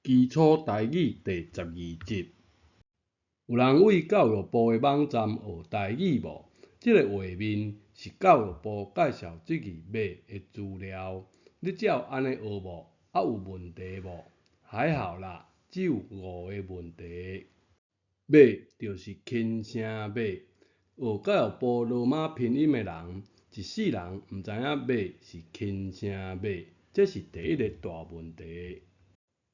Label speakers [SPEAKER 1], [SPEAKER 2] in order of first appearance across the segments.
[SPEAKER 1] 基础台语第12集。有人为教育部的网站学台语无？这个画面是教育部介绍这字马的资料。你只有安尼学无？有问题无？还好啦，只有5个问题。马就是轻声马。学教育部罗马拼音的人，一世人毋知影马是轻声马，这是第一个大问题。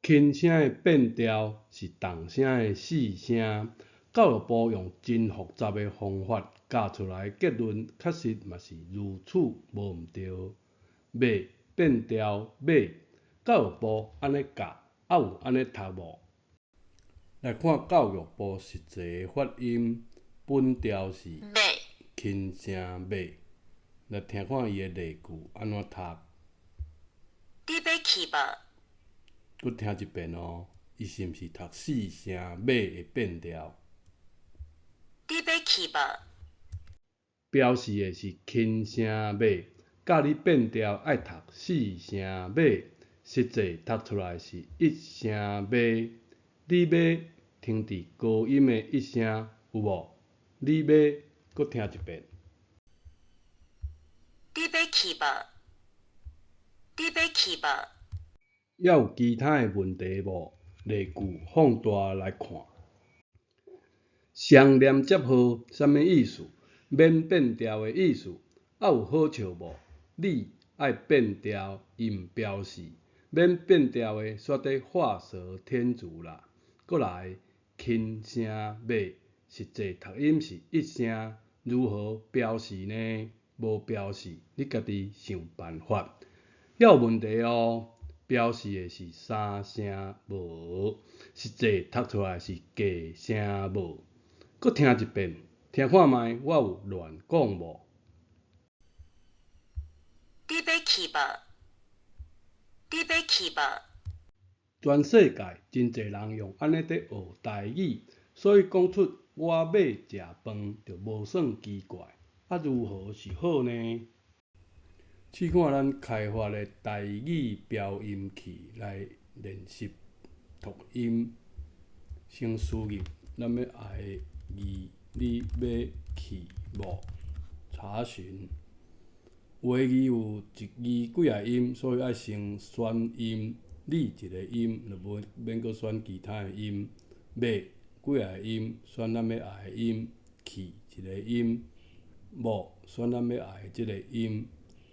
[SPEAKER 1] 轻声的变调是动声的四声，教育部用真复杂的方法教出来结论，确实嘛是如此无毋对。马变调马，教育部安尼教，有安尼读无？来看教育部实际发音，本调是轻声马。来听看伊的例句安怎读。
[SPEAKER 2] 你要去无？
[SPEAKER 1] 搁听一遍哦，伊是毋是读四声马的变调？
[SPEAKER 2] 你要去无？
[SPEAKER 1] 标示的是轻声马，教你变调爱读四声马，实际读出来是一声马。你要听伫高音的一声有无？你要搁听一遍。
[SPEAKER 2] 你要去无？你要去无？
[SPEAKER 1] 还有其他的问题无？例句放大来看。双连接号啥物意思？免变调的意思。有好笑无？你爱变调音标示，免变调的煞得画蛇添足啦。过来，轻声马，实际读音是一声，如何标示呢？无标示，你家己想办法。有问题哦，标示的是三声无，实际读出来是假声无。搁听一遍，听看卖，我有乱讲无？
[SPEAKER 2] 你要去无？你要去无？
[SPEAKER 1] 全世界真侪人用安尼伫学台语，所以讲出我要食饭就无算奇怪。如何是好呢？试看咱开发的台语标音器来练习读音。先输入咱要爱的字，你要去无？查询。有的字有一字几个音，所以爱先选音。你一个音，就免搁选其他的音。马几个音，选咱要爱的音。去一个音。无选咱要爱的即个音。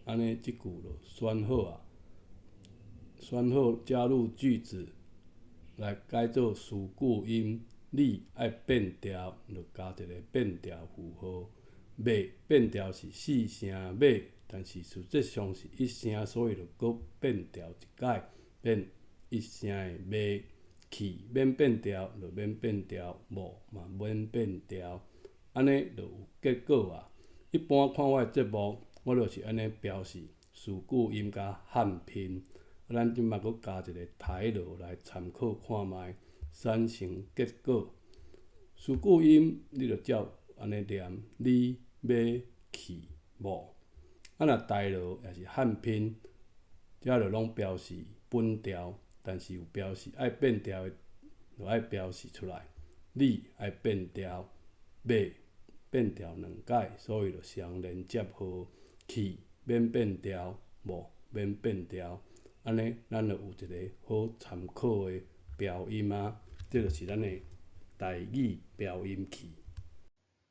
[SPEAKER 1] 安尼即句就选好啊。选好加入句子来改做词句音。你爱变调，就加一个变调符号。马变调是四声马，但是实际上是一声，所以就搁变调一解，变一声的马。去免变调就免变调，无嘛免变调，安尼就有结果啊。一般看我的节目，我就是安尼标示词句音加汉拼。咱即摆搁加一个台落来参考看卖，产生结果。词句音你就照安尼念，你要去无？若台落也是汉拼，遮就拢标示本调，但是有标示爱变调的，就爱标示出来。你爱变调，马变调2解，所以就双连接号。去免变调，无免变调。安尼，咱就有一个好参考的标音啊，这就是咱的台语标音器。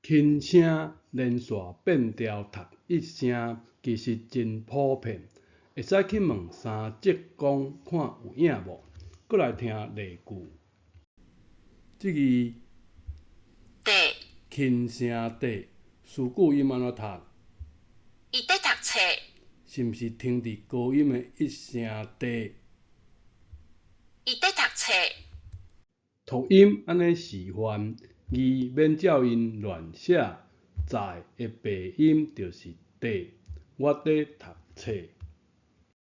[SPEAKER 1] 轻声连续变调读一声，其实真普遍，会使去问三节讲看有影无？搁来听例句。这字轻声底，词句音安怎读？
[SPEAKER 2] 伊在读册。
[SPEAKER 1] 是毋是听伫高音的一声低？
[SPEAKER 2] 伊在读册。
[SPEAKER 1] 读音安尼示范，字免照因乱写，在的鼻音就是底。我伫读册。